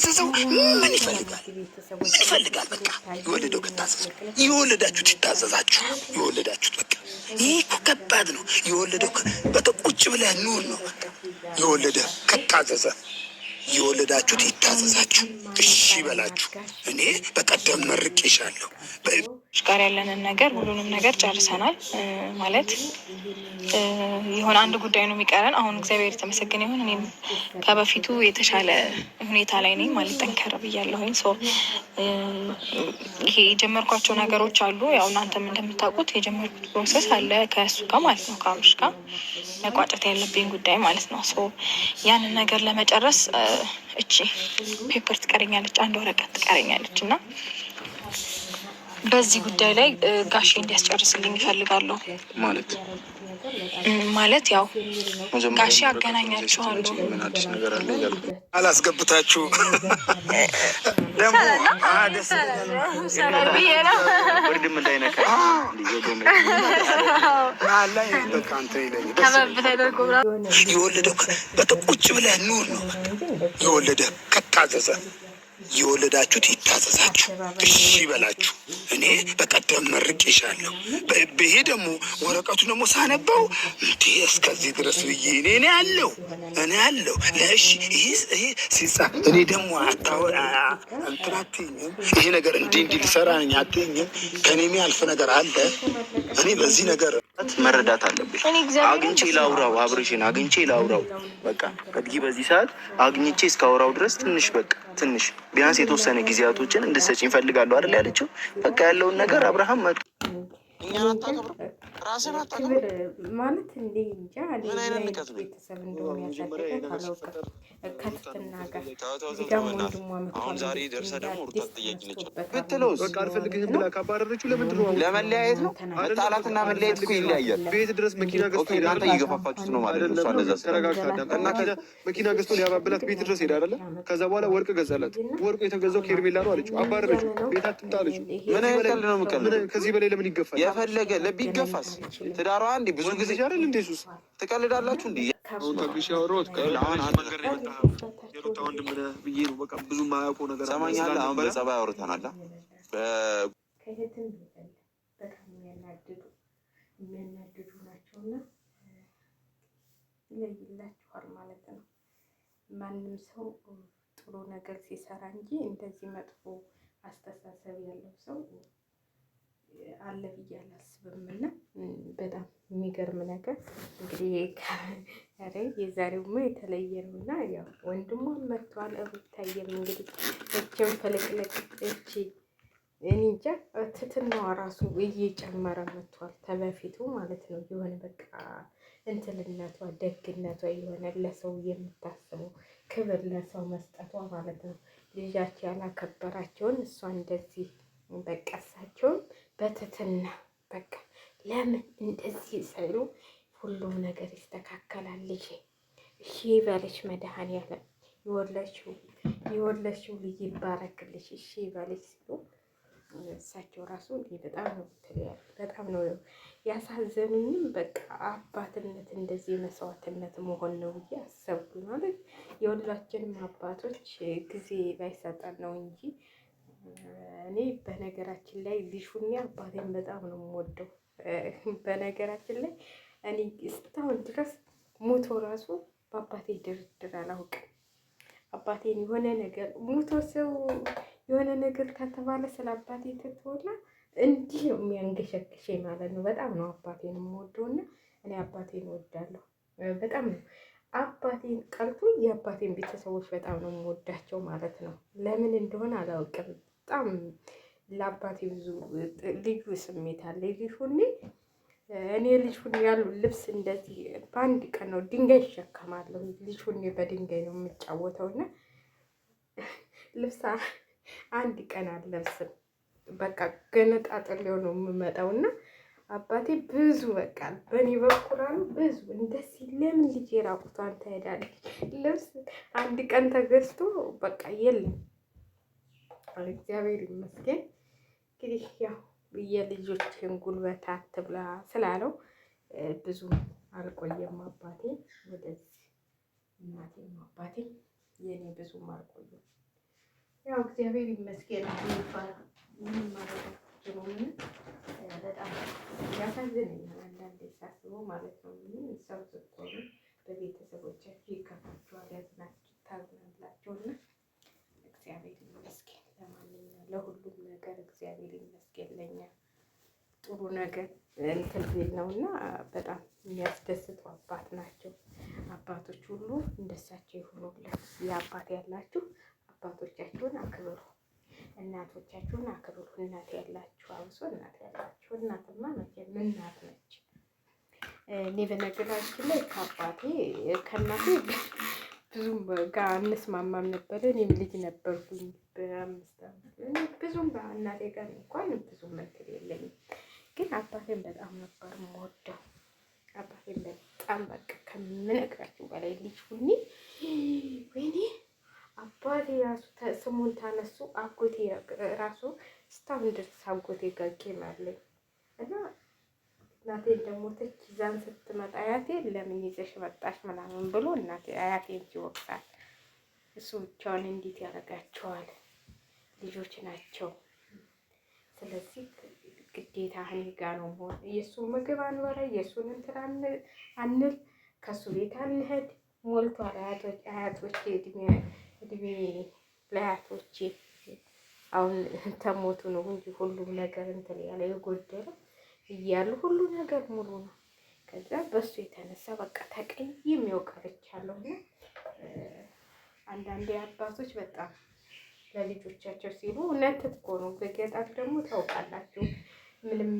ከታዘዘው ምን ይፈልጋል? ምን ይፈልጋል? በቃ የወለደው ከታዘዘው የወለዳችሁት ይታዘዛችሁ። የወለዳችሁት በቃ ይህ እኮ ከባድ ነው። የወለደው በተቁጭ ብለህ ኑር ነው በቃ። የወለደ ከታዘዘ የወለዳችሁት ይታዘዛችሁ። እሺ በላችሁ። እኔ በቀደም መርቄሻለሁ። ጋር ያለንን ነገር ሁሉንም ነገር ጨርሰናል። ማለት የሆነ አንድ ጉዳይ ነው የሚቀረን። አሁን እግዚአብሔር የተመሰገነ ይሁን እኔም ከበፊቱ የተሻለ ሁኔታ ላይ ነኝ ማለት ጠንከር ብያለሁኝ። ይሄ የጀመርኳቸው ነገሮች አሉ። ያው እናንተም እንደምታውቁት የጀመርኩት ፕሮሰስ አለ ከእሱ ጋር ማለት ነው፣ ከአብርሽ ጋር መቋጨት ያለብኝ ጉዳይ ማለት ነው። ያንን ነገር ለመጨረስ እቺ ፔፐር ትቀረኛለች፣ አንድ ወረቀት ትቀረኛለች እና በዚህ ጉዳይ ላይ ጋሼ እንዲያስጨርስልኝ ይፈልጋለሁ። ማለት ያው ጋሼ አገናኛችኋለሁ። ምን አዲስ ነገር አለ? አላስገብታችሁ ደግሞ ደስ ወርድም እንዳይነካ የወለደው በተቁጭ ብለህ ኑር ነው። የወለደ ከታዘዘ የወለዳችሁት ይታዘዛችሁ። እሺ በላችሁ። እኔ በቀደም መርቄሻለሁ። ይሄ ደግሞ ወረቀቱ ደግሞ ሳነበው እንዴ እስከዚህ ድረስ ብዬ እኔ አለው ለእሺ ይሄ ሲጻፍ እኔ ደግሞ አትራትኝም። ይሄ ነገር እንዲህ ሊሰራ ነኝ አትኝም። ከኔ የሚያልፍ ነገር አለ። እኔ በዚህ ነገር መረዳት አለብሽ። አግኝቼ ላውራው፣ አብርሽን አግኝቼ ላውራው። በቃ በዚህ ሰዓት አግኝቼ እስካወራው ድረስ ትንሽ ቢያንስ የተወሰነ ጊዜያቶችን እንድትሰጪኝ እፈልጋለሁ አይደል ያለችው። በቃ ያለውን ነገር አብርሃም መጡ እኛን አታከብርም፣ ራስን አታከብር ማለት እንዴ እንጃ ምን አይነት ንቀት ቤተሰብ እንደሆነ ያሳደገ ከትትና ጋር አሁን ዛሬ ደርሰህ ደግሞ ሩታ ትጠያቂነች ብትለውስ በቃ አልፈልግህም ብላ ካባረረችው ለምንድን ነው? ለመለያየት ነው። መጣላትና መለያየት እኮ ይለያያል። ቤት ድረስ መኪና ገዝቶ እናንተ እየገፋፋችሁት ነው ማለት ነው። እሷ እንደዛ ተረጋግታ እና ከዛ መኪና ገዝቶ ሊያባብላት ቤት ድረስ ሄዳ አይደለ? ከዛ በኋላ ወርቅ ገዛላት። ወርቁ የተገዛው ከሄርሜላ ነው አለችው። አባረረችው። ቤት አትምጣ አለችው። ምን አይነት ቀልድ ነው የምትቀልደው? ከዚህ በላይ ለምን ይገፋል? የፈለገ ልብ ይገፋስ። ትዳሯ እንዴ ብዙ ጊዜ አይደል እንዴ ሱስ ትቀልዳላችሁ እንዴ? ታግሽ ያወራሁት ከአሁን አንድ ነገር የሩታ ወንድም ነህ ብዬ ነው። በቃ ብዙ የማያውቀው ነገር ሰማኛለህ። አሁን በጸባይ አውርተናል። ከእህትም በጣም የሚያናድዱ ናቸውና ይለይላችኋል ማለት ነው። ማንም ሰው ጥሩ ነገር ሲሰራ እንጂ እንደዚህ መጥፎ አስተሳሰብ ያለው ሰው አለ ብዬ አላስብም። እና በጣም የሚገርም ነገር እንግዲህ የዛሬውማ የተለየ ነው እና ያው ወንድሟን መጥቷል። ሩታዬም እንግዲህ እችን ፍልቅልቅ እቺ እኔ እንጃ ትትናዋ ራሱ እየጨመረ መጥቷል ተበፊቱ ማለት ነው። የሆነ በቃ እንትልነቷ ደግነቷ የሆነ ለሰው የምታስበው ክብር ለሰው መስጠቷ ማለት ነው። ልጃቸው ያላከበራቸውን እሷ እንደዚህ በቃ እሳቸውን በትትና በቃ ለምን እንደዚህ ሰሩ ሁሉም ነገር ይስተካከላል። ልጅ እሺ በልሽ መድኃኒዓለም የወለሽው ልጅ ይባረክልሽ እሺ በልሽ ሲሉ እሳቸው ራሱ በጣም ነው ያሳዘኑኝም። በቃ አባትነት እንደዚህ መስዋዕትነት መሆን ነው ብዬ አሰብኩ። ማለት የሁላችንም አባቶች ጊዜ ባይሰጠን ነው እንጂ እኔ በነገራችን ላይ ልሹኒ አባቴን በጣም ነው የምወደው። በነገራችን ላይ እኔ እስካሁን ድረስ ሞቶ ራሱ በአባቴ ድርድር አላውቅም። አባቴን የሆነ ነገር ሞቶ ሰው የሆነ ነገር ከተባለ ስለ አባቴ ትትወላ እንዲህ ነው የሚያንገሸግሸኝ ማለት ነው። በጣም ነው አባቴን የምወደውና እኔ አባቴን እወዳለሁ በጣም ነው። አባቴን ቀርቶ የአባቴን ቤተሰቦች በጣም ነው የምወዳቸው ማለት ነው። ለምን እንደሆነ አላውቅም። በጣም ለአባቴ ብዙ ልዩ ስሜት አለ። እኔ ልጅ ሁኔ ያሉ ልብስ እንደዚህ በአንድ ቀን ነው ድንጋይ ይሸከማለሁ። ልጅ ሁኔ በድንጋይ ነው የምጫወተውና ልብስ አንድ ቀን አልለብስም። በቃ ገነጣጥሬው ነው የምመጣውና አባቴ ብዙ በቃ በእኔ በኩል አሉ ብዙ እንደዚህ ለምን ልጄ ራቁቷን ትሄዳለች? ልብስ አንድ ቀን ተገዝቶ በቃ የለም። እግዚአብሔር ይመስገን። እንግዲህ ያው የልጆችን ጉልበት አትብላ ስላለው ብዙ አልቆየም። አባቴ ወደዚህ እናቴም አባቴ የኔ ብዙም አልቆየም። ያው እግዚአብሔር ይመስገን ይባላል። ምንም ማለት ነው። በጣም ያሳዝነኛል አንዳንዴ ሳስበው ማለት ነው። ምንም ሰው ስትሆኑ በቤተሰቦቻችሁ ይከፋችኋል፣ ያዝናችሁ፣ ታዝናላችሁ እና እግዚአብሔር ይመስገን። ለማንኛውም ለሁሉም ነገር እግዚአብሔር ይመስገን። ለኛ ጥሩ ነገር እንትን ቢል ነው እና በጣም የሚያስደስቱ አባት ናቸው። አባቶች ሁሉ እንደሳቸው ይሁኑልን። የአባት ያላችሁ አባቶቻችሁን አክብሩ፣ እናቶቻችሁን አክብሩ። እናት ያላችሁ አብሶ እናት ያላችሁ፣ እናትማ መቼም እናት ነች። እኔ በነገራችን ላይ ከአባቴ ከእናቴ ብዙም ጋር አንስማማም ነበር። እኔም ልጅ ነበርኩኝ በ5 ዓመት ብዙም በእናቴ ጋር እንኳን ብዙም እንትን የለኝም፣ ግን አባቴን በጣም ነበር የምወደው። አባቴን በጣም በቃ ከምነግራችሁ በላይ ልጅ ሁኒ ወይኔ አባቴ ራሱ ስሙን ታነሱ አጎቴ ራሱ እስካሁን ድረስ አጎቴ ጋር ቂም አለኝ እና እናቴ እንደሞተች ይዛን ስትመጣ አያቴ ለምን ይዘሽ መጣሽ ምናምን ብሎ እናቴ አያቴን ሲወቅሳል፣ እሱ ብቻውን እንዴት ያደርጋቸዋል? ልጆች ናቸው። ስለዚህ ግዴታ እኔ ጋ ነው መሆን። የእሱን ምግብ አንበላ፣ የእሱን እንትን አንል፣ ከእሱ ቤት አንሄድ። ሞልቷል። አያቶቼ እድሜ ለአያቶቼ አሁን ተሞቱ ነው እንጂ ሁሉም ነገር እንትን ያለ የጎደለው እያሉ ሁሉ ነገር ሙሉ ነው። ከዛ በሱ የተነሳ በቃ ተቀይም ቀርቻለሁ። አንዳንዴ አባቶች በጣም ለልጆቻቸው ሲሉ እውነት እኮ ነው። በገጠር ደግሞ ታውቃላችሁ ምንም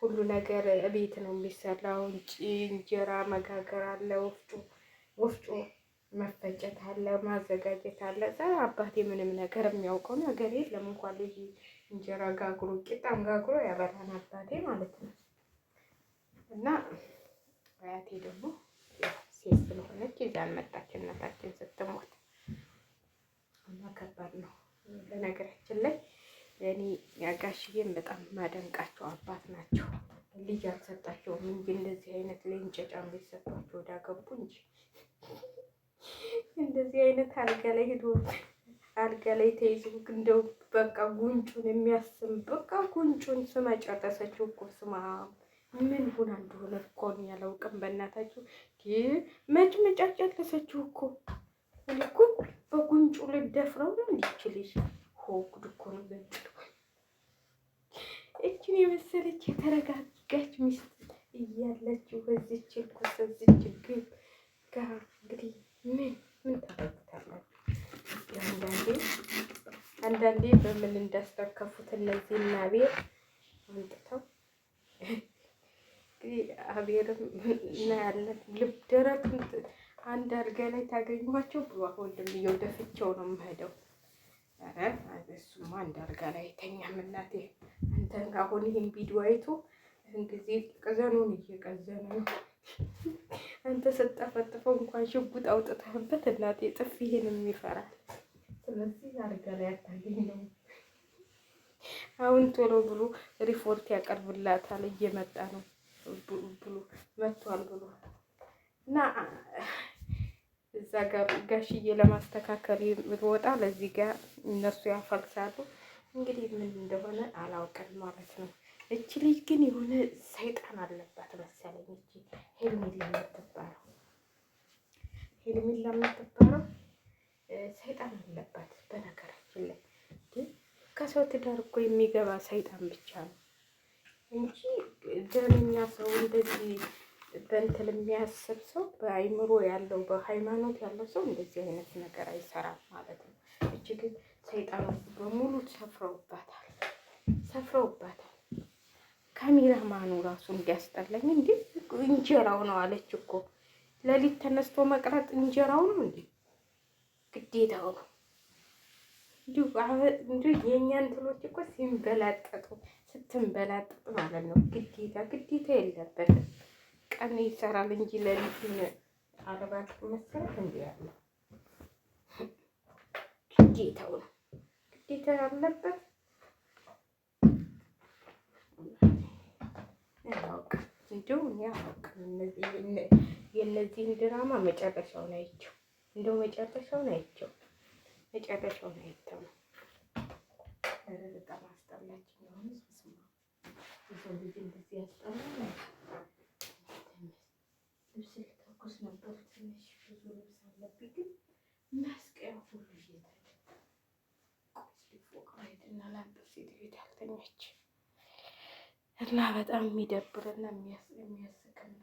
ሁሉ ነገር ቤት ነው የሚሰራው። እንጀራ መጋገር አለ፣ ወፍጮ መፈጨት አለ፣ ማዘጋጀት አለ። አባቴ ምንም ነገር የሚያውቀው ነገር የለም። እንኳን ልጅ እንጀራ ጋግሮ ቂጣም ጋግሮ ያበላን አባቴ ማለት ነው። እና አያቴ ደግሞ ሴት ስለሆነች ይዛን መጣች እናታችን ስትሞት እና ከባድ ነው። በነገራችን ላይ እኔ ያጋሽዬን በጣም ማደንቃቸው አባት ናቸው። ልጅ አልሰጣቸውም እንጂ እንደዚህ አይነት ለእንጨጫ የሚሰጧቸው ወዳገቡ እንጂ እንደዚህ አይነት አልጋ ላይ ሄዶ አልጋ ላይ ተይዞ እንደው በቃ ጉንጩን የሚያስም በቃ ጉንጩን ስማ ጨረሰችው እኮ ስማ ምን ሆና እንደሆነ እኮ ነው ያላውቅም። በእናታችሁ መጭ ጨረሰችው እኮ እኔ እኮ በጉንጩ ልደፍረው ነው እንዲችልሽ ጉድ እኮ ነው ዘንድ እችን የመሰለች የተረጋጋች ሚስት እያለችው በዚች እርኩስ በዚች ግብ ጋር እንግዲህ ምን ታደርጉታላችሁ? አንዳንዴ በምን እንዳስተከፉት እነዚህ እና አቤል አንጥተው እንግዲህ አቤልም እና ያለን ልብ ደረቱን አንድ አልጋ ላይ ታገኟቸው ብሎ ወንድምየው ደፍቼው ነው የምሄደው። ኧረ እሱማ አንድ አልጋ ላይ አይተኛም እናቴ። አንተ አሁን ይህን ቪዲዮ አይቶ ጊዜ ቅዘኑን እየቀዘነ ነው። አንተ ስጠፈጥፈው እንኳን ሽጉጥ አውጥተህበት እናቴ ጥፊህንም ይፈራል። ስለዚህ አልጋ ላይ አታገኘውም። አሁን ቶሎ ብሎ ሪፖርት ያቀርብላታል። እየመጣ ነው ብሎ መጥቷል ብሎ እና እዛ ጋር ጋሽዬ ለማስተካከል ወጣ ለዚህ ጋር እነሱ ያፈልሳሉ። እንግዲህ ምን እንደሆነ አላውቅም ማለት ነው። እቺ ልጅ ግን የሆነ ሰይጣን አለባት መሰለኝ። እቺ ሄርሜላ የምትባለው ሰይጣን አለባት። በነገራችን ላይ ከሰው ትዳር እኮ የሚገባ ሰይጣን ብቻ ነው እንጂ ደነኛ ሰው እንደዚህ በእንትን የሚያስብ ሰው በአይምሮ ያለው በሃይማኖት ያለው ሰው እንደዚህ አይነት ነገር አይሰራም ማለት ነው። እቺ ግን ሰይጣኖች በሙሉ ሰፍረውባታል። ካሜራማኑ ራሱ እንዲያስጠላኝ እንዴ እንጀራው ነው አለች እኮ። ሌሊት ተነስቶ መቅረጥ እንጀራው ነው እንዴ? ግዴታው ነው። እንዲሁ የእኛ እንትኖች እኮ ስትንበላጠጡ ማለት ነው። ግዴታ የለበትም። ቀን ይሰራል እንጂ ሌሊቱን አረባት መሰረት እንዲ ያለው ግዴታው ነው። ግዴታ ያለበት አላውቅም። እንደው እኔ አላውቅም። የእነዚህን ድራማ መጨረሻውን አይቼው ነው በጣም አስጠላችኝ። አሁን ስማ የሰው ልጅ እንደዚህ ያስጠላል። ልብስ ልተኩስ ነበር ትንሽ ብዙ ልብስ አለብኝ፣ ግን መስቀያ ሁሉ እየታየ ፎቅ ሄድና ላንተ ሴት ቤት አልተኛች እና በጣም የሚደብርና የሚያስቅና